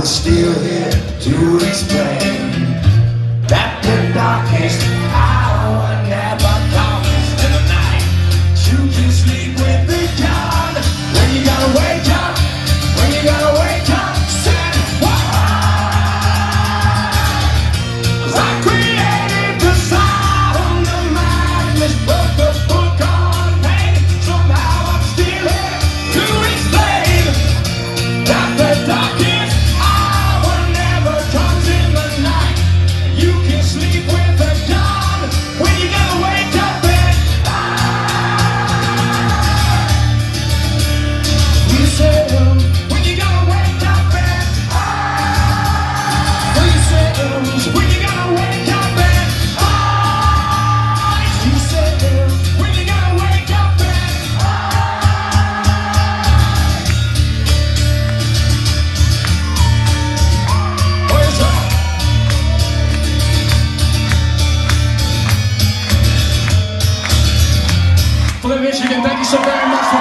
still here to explain that the darkest hour never comes in the night. You can sleep with the dawn when you gotta wake up, when you gotta wake up, say why? 'Cause I created the sound of madness, wrote the book on pain. Somehow I'm still here to explain that the darkest hour never comes in the night. You can sleep with the dawn when you gotta wake up and you said when you gotta wake up and you said when you gotta wake up and you said when you gotta wake up and where's that? Flint, Michigan, thank you so very much for